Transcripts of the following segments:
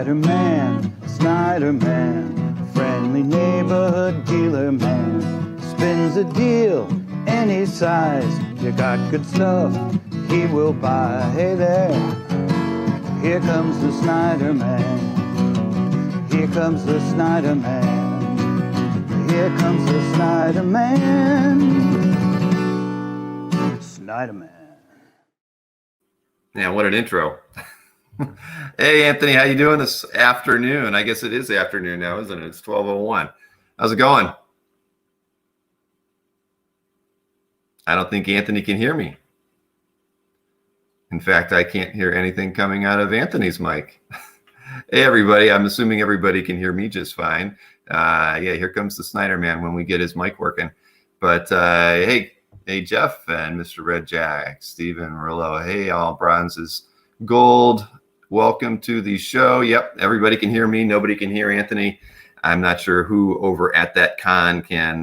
Snyder Man, Snyder Man, friendly neighborhood dealer man. Spins a deal any size. You got good stuff, he will buy. Hey there, here comes the Snyder Man. Here comes the Snyder Man. Here comes the Snyder Man. Snyder Man. Yeah, what an intro. Hey, Anthony, how you doing this afternoon? I guess it is afternoon now, isn't it? It's 12:01. How's it going? I don't think Anthony can hear me. In fact, I can't hear anything coming out of Anthony's mic. Hey, everybody. I'm assuming everybody can hear me just fine. Yeah, here comes the Snyder Man when we get his mic working. But hey, Jeff and Mr. Red Jack, Stephen Rillo. Hey, all bronzes, gold. Welcome to the show. Yep, everybody can hear me. Nobody can hear Anthony. I'm not sure who over at that con can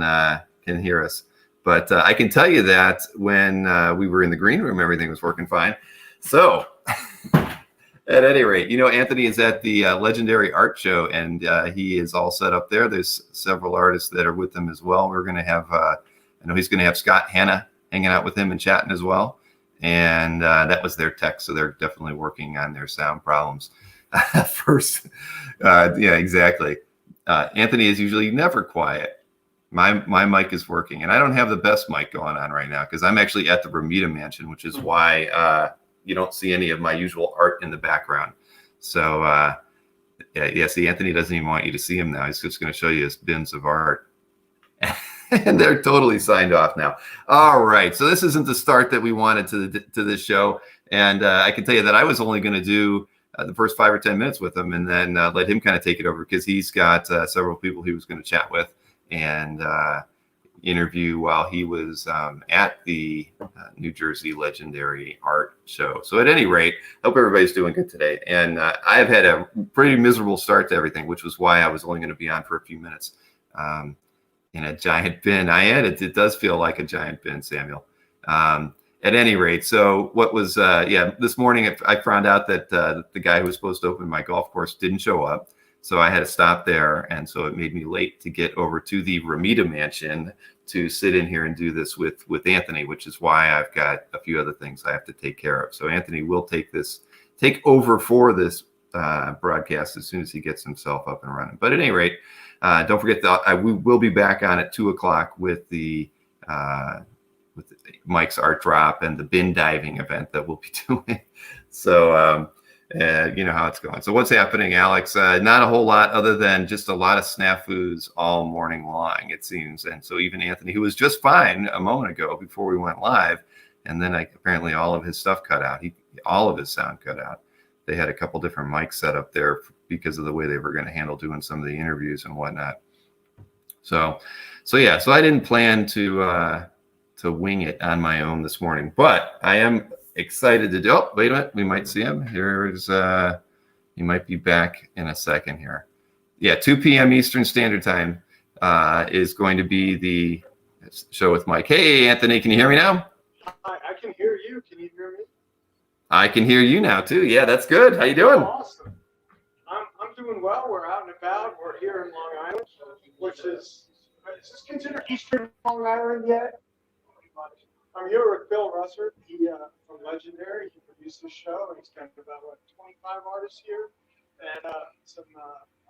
hear us. But I can tell you that when we were in the green room, everything was working fine. So at any rate, you know, Anthony is at the Legendary Art Show, and he is all set up there. There's several artists that are with him as well. We're going to have, I know he's going to have Scott Hanna hanging out with him and chatting as well. And that was their tech, so they're definitely working on their sound problems first. Yeah, exactly. Anthony is usually never quiet. My mic is working, and I don't have the best mic going on right now because I'm actually at the Ramita Mansion, which is why you don't see any of my usual art in the background. So yeah, see, Anthony doesn't even want you to see him now. He's just going to show you his bins of art. And they're totally signed off now. All right, so this isn't the start that we wanted to this show, and I can tell you that I was only going to do the first 5 or 10 minutes with him, and then let him kind of take it over because he's got several people he was going to chat with and interview while he was at the New Jersey Legendary Art Show. So at any rate, hope everybody's doing good today. And I have had a pretty miserable start to everything, which was why I was only going to be on for a few minutes. In a giant bin. It does feel like a giant bin, Samuel. At any rate, so what was, this morning I found out that the guy who was supposed to open my golf course didn't show up. So I had to stop there. And so it made me late to get over to the Ramita Mansion to sit in here and do this with Anthony, which is why I've got a few other things I have to take care of. So Anthony will take over for this broadcast as soon as he gets himself up and running. But at any rate, don't forget that we will be back on at 2:00 with the Mike's Art Drop and the bin diving event that we'll be doing. So you know how it's going. So what's happening, Alex? Not a whole lot other than just a lot of snafus all morning long, it seems. And so even Anthony, who was just fine a moment ago before we went live, and then apparently all of his stuff cut out. All of his sound cut out. They had a couple different mics set up there because of the way they were going to handle doing some of the interviews and whatnot. So I didn't plan to wing it on my own this morning, but I am excited to do. Oh, wait a minute, we might see him. Here's he might be back in a second here. Yeah, 2 p.m. Eastern Standard Time is going to be the show with Mike. Hey, Anthony, can you hear me now? I can hear you. Can you hear me? I can hear you now too. Yeah, that's good. How you doing? Awesome. I'm doing well. We're out and about. We're here in Long Island, which is this considered Eastern Long Island yet? I'm here with Bill Russert, from Legendary. He produced the show, and he's got about 25 artists here, and some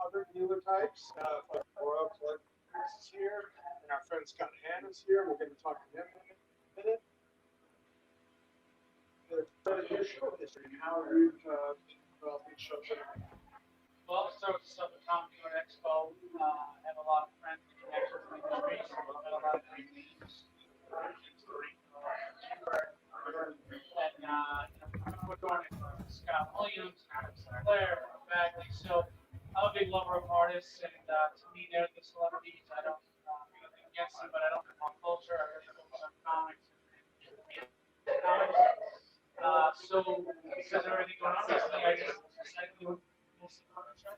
other dealer types. Like Royal Collectors is here, and our friend Scott Hanna is here. We're going to talk to him in a minute. Your show history, how you've developed these shows. Well, so it's up at Comic Con Expo. I have a lot of friends and connections in the industry, so I've got a lot of great names. And we're going to Scott Williams, Claire, Bagley. So I'm a big lover of artists, and to me, they're the celebrities. I don't do anything against them, but I don't know culture. I really focus on comics. So because of everything going on recently, I just decided to do most of the show.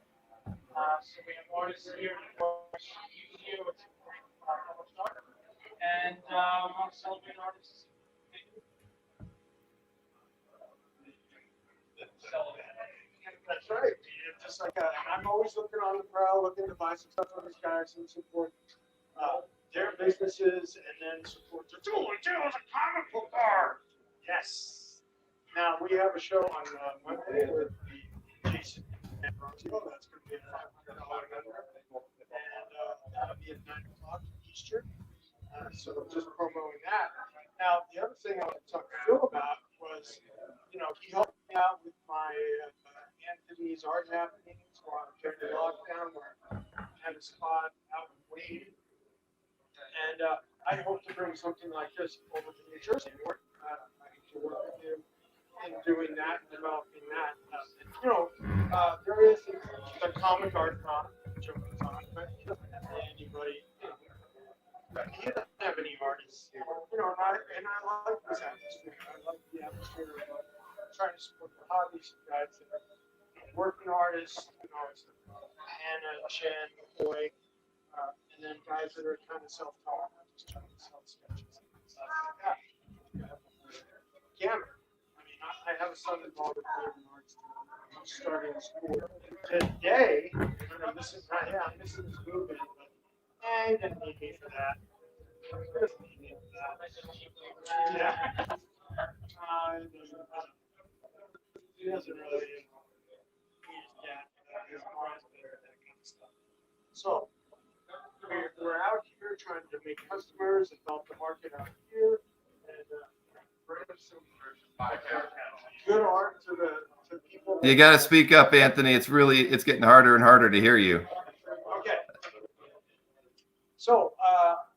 So we have artists here, you here, which is great start, and I want to celebrate artists. That's right. It's just like I'm always looking on the prowl, looking to buy some stuff from these guys and support their businesses, and then support the Wheelin and Dealin a comic book bar. Yes. Now we have a show on Monday with the Jason and Rosie. That's going to be a $500 member, and that'll be at 9 o'clock Eastern. So just promoting that. Now the other thing I want to talk to Phil about was, he helped me out with my Anthony's art happenings while during the lockdown, where I had a spot out in Wade. And I hope to bring something like this over to New Jersey. I can work with you in doing that and developing that. There is the comic art con, Joker's on, but he doesn't have anybody. He doesn't have any artists. And I like this atmosphere. I like the atmosphere of trying to support the hobbies guys that are working artists. It's Hannah, Chen, Boy. And then guys that are kind of self-taught, just trying to sell sketches and stuff like that. Gamut. I mean, I have a son involved with creative arts. He's starting school today. I'm missing this movement, but he didn't need me for that. He doesn't need me for that. Yeah. He doesn't really. His mind's better at that kind of stuff. So. We're out here trying to make customers and develop the market out here, and bring some good art to people. You got to speak up, Anthony. It's getting harder and harder to hear you. Okay. So,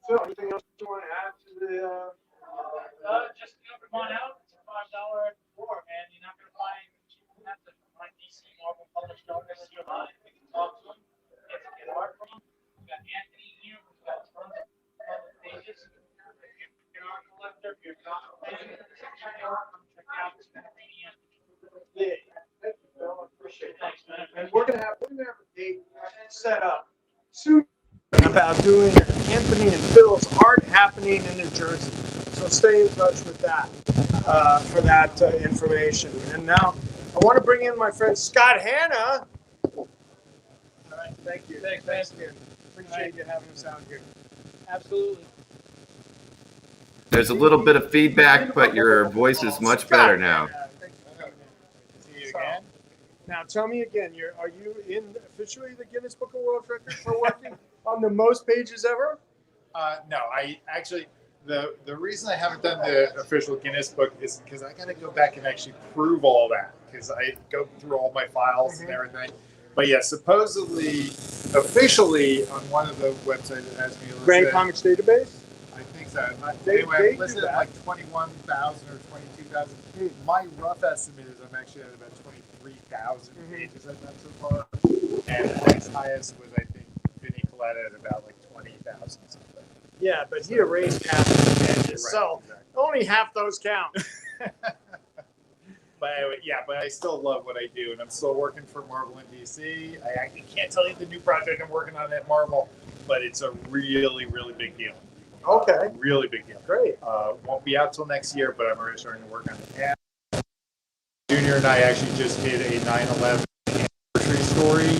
Phil, anything else you want to add to the? Just come on out. It's a $5 floor, man. You're not gonna find cheaper than that. Like DC Marvel published artists, you can talk to them, get art from them. We got Anthony here. We've got tons of other pages. If you're a collector, if you're not a fan, check out this Anthony. Yeah, thank you, Phil. I appreciate it. Thanks, man. And we're gonna have a date set up soon about doing Anthony and Phil's art happening in New Jersey. So stay in touch with that for that information. And now I want to bring in my friend Scott Hanna. All right, thank you. Thanks again. Appreciate you having us out here. Absolutely. There's a little bit of feedback, but your voice is much better now. See you again. Now tell me again, are you in officially the Guinness Book of World Records for working on the most pages ever? No, I actually, the reason I haven't done the official Guinness book is because I got to go back and actually prove all that, because I go through all my files and everything. But yeah, supposedly, officially on one of the websites that has me listed. Grand Comics Database? I think so. They Anyway, I'm listed do at that. like 21,000 or 22,000. My rough estimate is I'm actually at about 23,000 pages I've done so far. And the next highest was, I think, Vinny Coletta at about like 20,000 something. Yeah, but he erased half the pages, Right, so exactly. only half those count. But anyway, yeah, but I still love what I do, and I'm still working for Marvel in DC. I can't tell you the new project I'm working on at Marvel, but it's a really, really big deal. Okay. Really big deal. Great. Won't be out till next year, but I'm already starting to work on it now. Junior and I actually just did a 9/11 anniversary story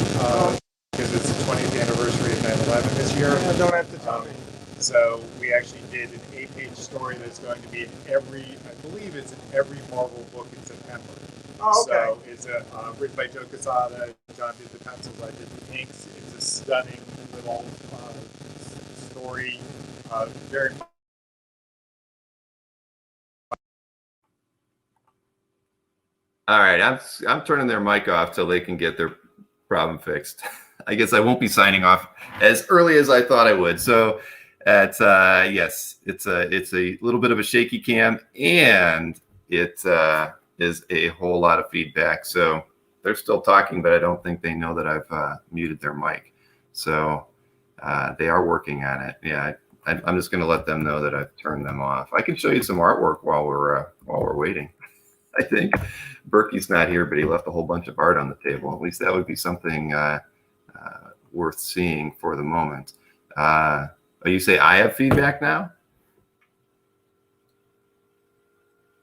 because it's the 20th anniversary of 9/11 this year. I don't have to tell me. So we actually did an 8-page story that's going to be in I believe it's in every Marvel book in September. Oh, okay. So it's written by Joe Quesada. John did the pencils, I did the inks. It's a stunning little story. Very much. All right, I'm turning their mic off till they can get their problem fixed. I guess I won't be signing off as early as I thought I would. So, yes, it's a little bit of a shaky cam, and it is a whole lot of feedback. So they're still talking, but I don't think they know that I've muted their mic. So they are working on it. Yeah, I'm just going to let them know that I've turned them off. I can show you some artwork while we're waiting. I think Berkey's not here, but he left a whole bunch of art on the table. At least that would be something worth seeing for the moment. You say I have feedback now?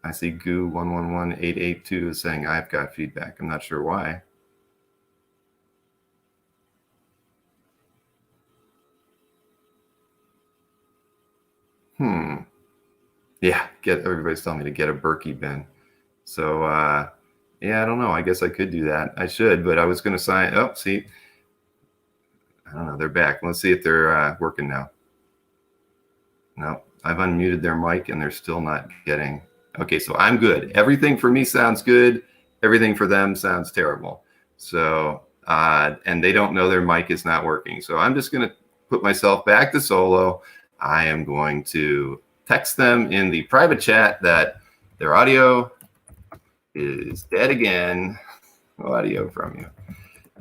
I see Goo111882 is saying I've got feedback. I'm not sure why. Yeah, everybody's telling me to get a Berkey bin. So yeah, I don't know. I guess I could do that. I should, but I was going to sign. Oh, see, I don't know. They're back. Let's see if they're working now. No, I've unmuted their mic and they're still not getting. Okay, so I'm good. Everything for me sounds good. Everything for them sounds terrible. So, and they don't know their mic is not working. So I'm just going to put myself back to solo. I am going to text them in the private chat that their audio is dead again. No audio from you.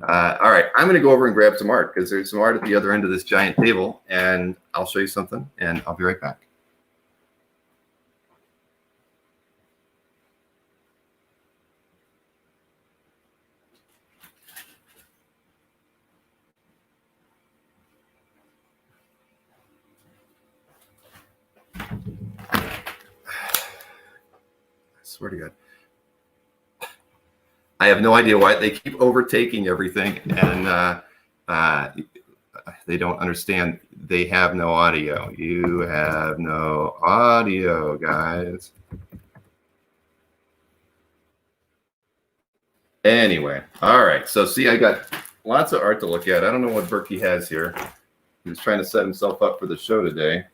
All right, I'm going to go over and grab some art because there's some art at the other end of this giant table, and I'll show you something, and I'll be right back. I swear to God. I have no idea why they keep overtaking everything, and they don't understand. They have no audio. You have no audio, guys. Anyway, all right. So see, I got lots of art to look at. I don't know what Berkey has here. He was trying to set himself up for the show today.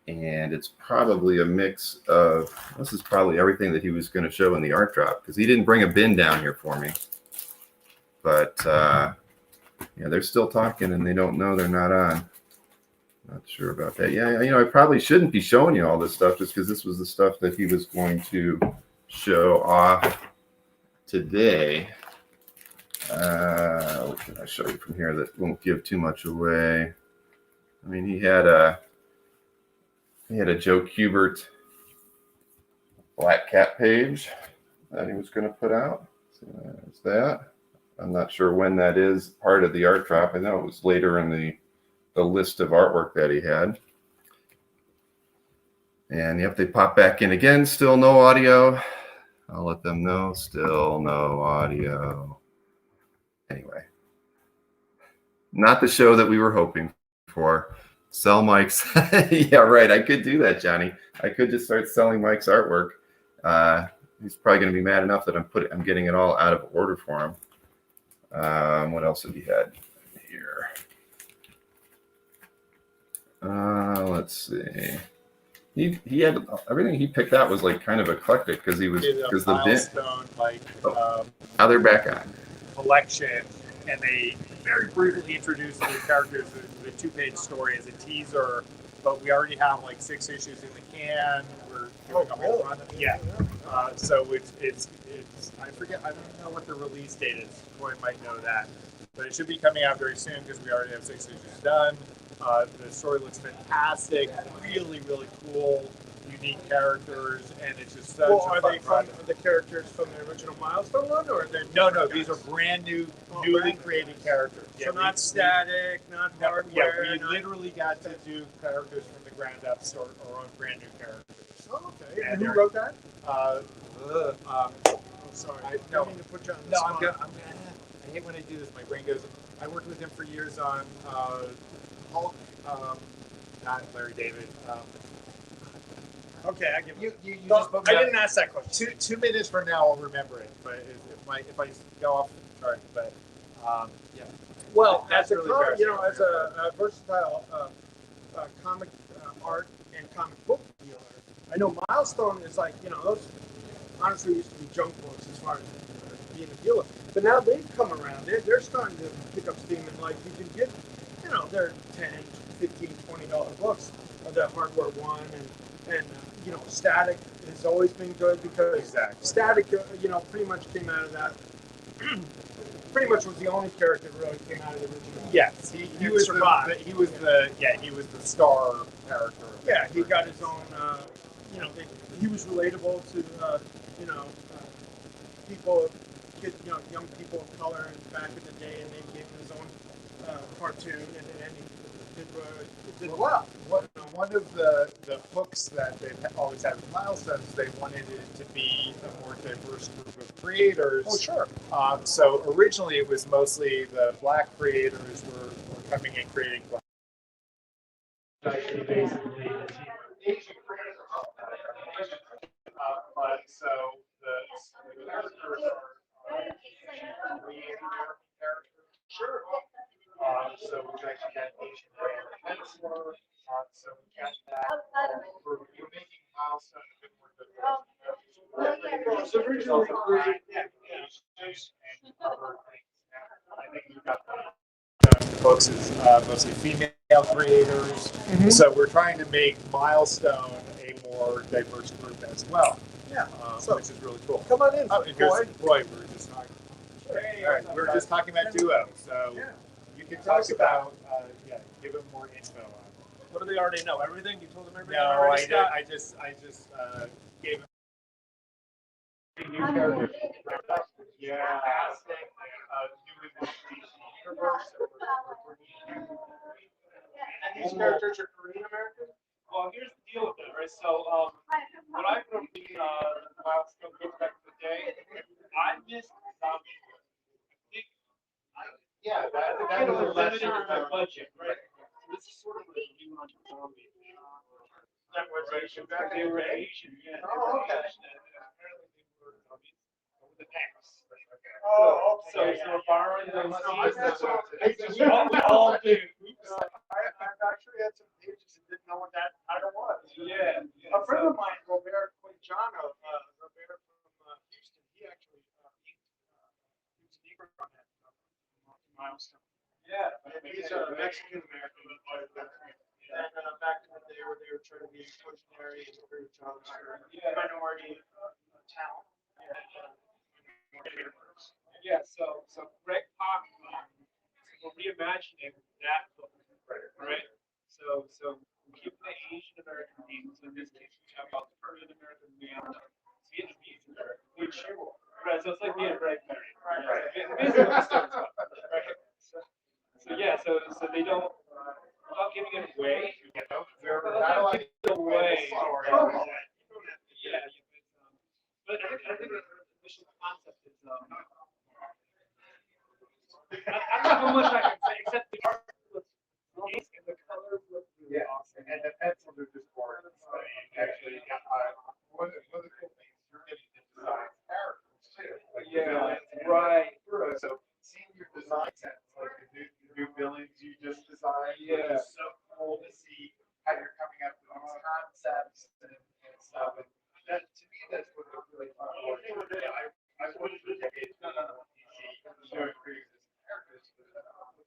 And it's probably a mix of, this is probably everything that he was going to show in the art drop, because he didn't bring a bin down here for me. But yeah, they're still talking and they don't know they're not on. Not sure about that. Yeah, you know, I probably shouldn't be showing you all this stuff just because this was the stuff that he was going to show off today. What can I show you from here that won't give too much away? I mean, he had a Joe Kubert Black Cat page that he was going to put out. So there's that. I'm not sure when that is part of the art drop. I know it was later in the list of artwork that he had. And yep, they pop back in again. Still no audio. I'll let them know. Still no audio. Anyway, not the show that we were hoping for. Sell Mike's. Yeah, right. I could do that, Johnny. I could just start selling Mike's artwork. He's probably going to be mad enough that I'm getting it all out of order for him. What else have he had here? Let's see. He had everything he picked out was like kind of eclectic because the milestone now they're back on collection, and they very briefly introduced the characters. The 2-page story as a teaser, but we already have like 6 issues in the can. We're doing a whole run. Yeah. So it's I forget. I don't know what the release date is. Troy might know that, but it should be coming out very soon because we already have 6 issues done. The story looks fantastic. Really, really cool, unique characters, and it's just such a fun run. Are the characters from the original Milestone one, or are they? No. These are brand new, newly created characters. So not static, not hardware. Yeah, we literally got to do characters from the ground up, start our own brand new characters. Oh, okay. And who wrote that? I'm sorry. I don't mean to put you on the spot. I hate when I do this. My brain goes. I worked with him for years on Hulk, not Larry David. Okay, I give you. I didn't ask that question. 2 minutes from now, I'll remember it. But if I go off, sorry. But yeah. Well, that's as really a as a versatile comic art and comic book dealer, I know Milestone is like those honestly used to be junk books as far as being a dealer, but now they've come around. They're starting to pick up steam, and like you can get they're $10, $15, $20 books of that hardware one, and Static has always been good because Static pretty much came out of that. Pretty much was the only character that really came out of the original. Yes, he was the star character. Yeah, he got his own. He was relatable to people, young people of color back in the day, and they gave him his own cartoon, and he did well. One of the hooks that they've always had with Milestones is they wanted it to be a more diverse group of creators. Oh, sure. So originally it was mostly the Black creators were coming and creating Black. Basically, Asian creators are milestone a bit more diverse. It's originally created, I think you've got the books is mostly female creators. So we're trying to make Milestone a more diverse group as well. Yeah. Which is really cool. Come on in, Oh, and here's Boy, we were just talking. All right, we were just talking about Duo, so you can talk about, give them more info on it. What do they already know? Everything? You told them everything? No, already, Scott? I just gave them new characters. Yeah. New in the universe. And these characters are Korean American? Well, here's the deal with that, right? So, when I put up the Milestone goes back to the day, I missed zombies. Yeah, As a kid, I was limited in my budget, right? So this is sort of like a new on zombie. That was Asian back They in the were day? Asian, yeah. Oh, okay. And apparently they were zombies with an X. Oh, So we're borrowing those. No, I've had some pages. We all do. I've actually had some pages and didn't know what that title was. Yeah. A friend of mine, Robert Quinjano, Robert from Houston, he actually he was an Negro on that Milestone. Yeah. And he's a Mexican American. And back in the day where they were trying to be inclusionary and create jobs for minority talent. Yeah, so Greg Pak, we're reimagining that book, right? So we keep the Asian American themes. So in this case, we have about Korean American male, Vietnamese American, which right? So it's like me and Greg married, right? Basically, what the story's about, right? So they don't, without giving it away, They're not like the way. Yeah, but I think the initial concept is I don't know how much I can say, except the art looks nice and the colors look really awesome. And the pencils are just gorgeous. I mean, actually, one of the cool things you're getting to design characters too. Like Right. So seeing your design sets, like the new villains you just designed, Yeah. which is so cool to see how you're coming up with these concepts and stuff. And that, to me, that's what it's really fun. I watched the decades of DC showing creators characters with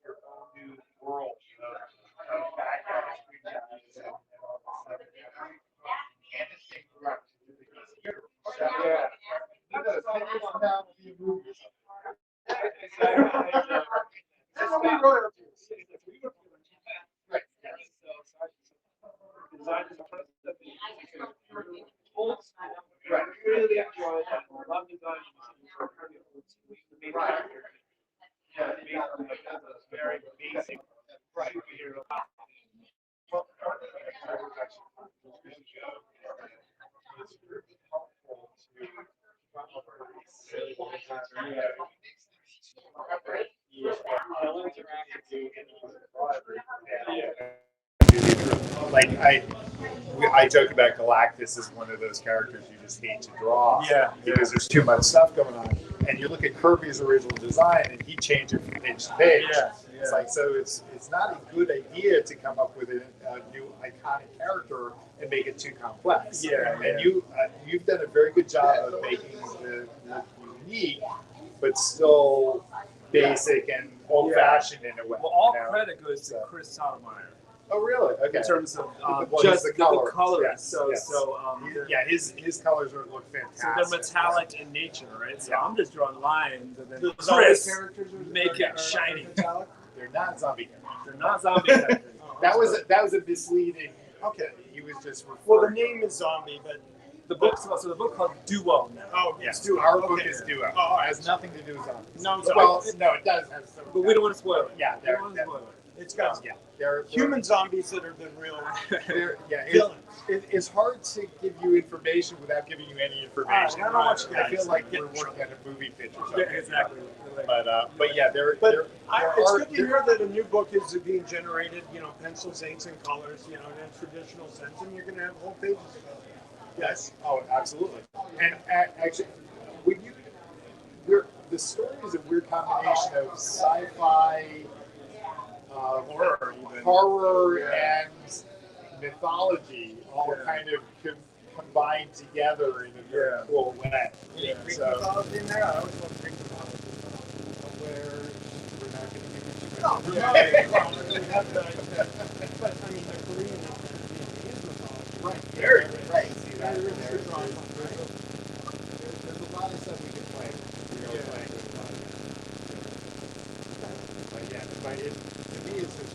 their own new world of bad guys, good guys, and all this stuff. And the same throughout the DC universe. So, you know, 10 years from now, it'll be a movie or something. That's what we wrote up to. Right. Right. Really enjoy that. Love design. Right. Yeah, very basic superhero. Well, like I joke about Galactus as one of those characters you just hate to draw. Yeah. Because there's too much stuff going on. And you look at Kirby's original design and he changed it from page to page. Yeah. It's like, so it's not a good idea to come up with a new iconic character and make it too complex. And you've done a very good job of making the look unique, but still basic and old-fashioned in a way. Well, all you know? credit goes to Chris Sotomayor Oh, really? Okay. in terms of Well, just the the colors. colors. Yes, Yes. his colors look fantastic. So they're metallic in nature, right? So I'm just drawing lines, and then The Chris characters make it shiny. They're not zombie characters. They're not zombie characters. That was a misleading. Okay, he was just referring. Well, the name is Zombie, but The book's so the book called Duo now. oh, Yes, it's Duo. our book Okay. is Duo. Oh, all It right. has nothing to do with zombies. No, Well, no, it does have some. But we don't want to spoil it. Yeah, We they're, don't want to spoil it. It's got they're human zombies that have been real it's, villains. it's hard to give you information without giving you any information. I don't know what you I guys feel like get we're in working on a movie pitch or Yeah, something. exactly. But yeah, there But there it's are good to hear that a new book is being generated, pencils, inks, and colors, in a traditional sense, and you're going to have whole pages of it. Yes. Oh, absolutely. And actually, the story is a weird combination of sci-fi, horror, and mythology, all kind of combined combined together in a very cool way. Any Greek So- mythology in there? I always love Greek mythology. Where we're not going to give you too No, much. no, but I mean, the Korean and Vietnamese mythology. Right. Very Right. rich. See that? Very rich There's to draw from, right? a lot of stuff we can play. We're playing with a lot of that. But yeah, but to me, it's just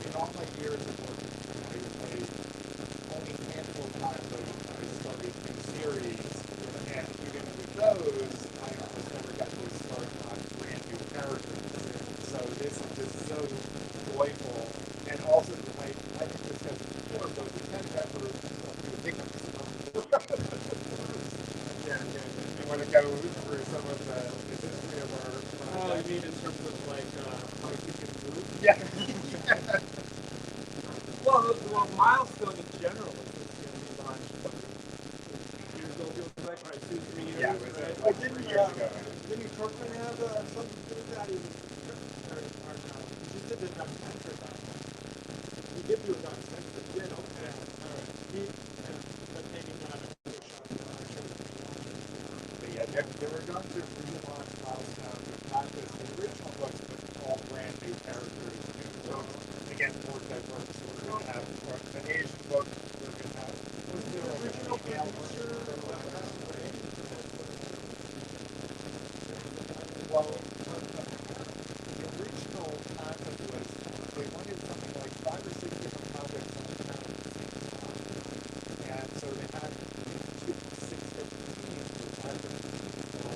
in all my years of working, I played only a handful of times I started new series, and even with those, I almost never got to start on brand new characters. So this is so joyful, and also I think this has more of those 10 members ridiculous. Yeah. You want to go through some of the history of our Oh, you mean in terms of like how you can move? Yeah. Well, milestone in general is we launched years ago. It was like right, 2-3 years. Yeah, it was right? like 3 years ago. Didn't Kirkman have something to do with that? He just did the documentary about it. He did do a documentary. He did, okay. All right. But maybe not a full shot. But yeah, they were going to relaunch Milestone. We've got this. The original books with all brand new characters, new books. Again, more diverse. So we're going to have an Asian book. We're going to have. Was the original producer? Well, the original concept was they wanted something like 5 or 6 different projects on the town at the same time. And so they had 6 different teams for 5 different people.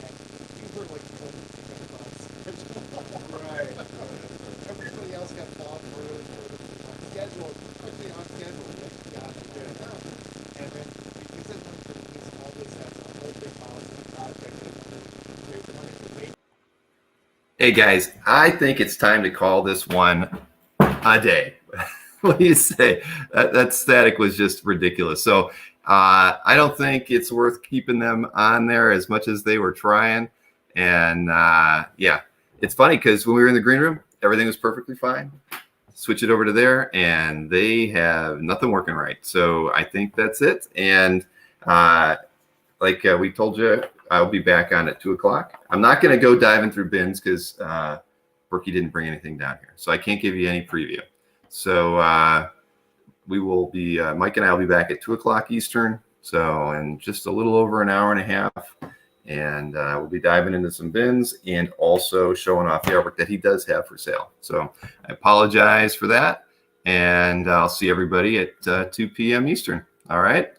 And we were like the only thing that was on schedule. Right. Everybody else got bogged further on schedule, quickly on schedule. Like, got to get it done. And then because they wanted to release all this as a whole big milestone project, they wanted to wait. Hey guys, I think it's time to call this one a day. What do you say? That static was just ridiculous. So I don't think it's worth keeping them on there as much as they were trying. And yeah, it's funny because when we were in the green room, everything was perfectly fine. Switch it over to there and they have nothing working right. So I think that's it. And like we told you, I'll be back on at 2 o'clock. I'm not going to go diving through bins because Berkey didn't bring anything down here. So I can't give you any preview. So we will be, Mike and I will be back at 2 o'clock Eastern. So in just a little over an hour and a half. And we'll be diving into some bins and also showing off the artwork that he does have for sale. So I apologize for that. And I'll see everybody at 2 p.m. Eastern. All right.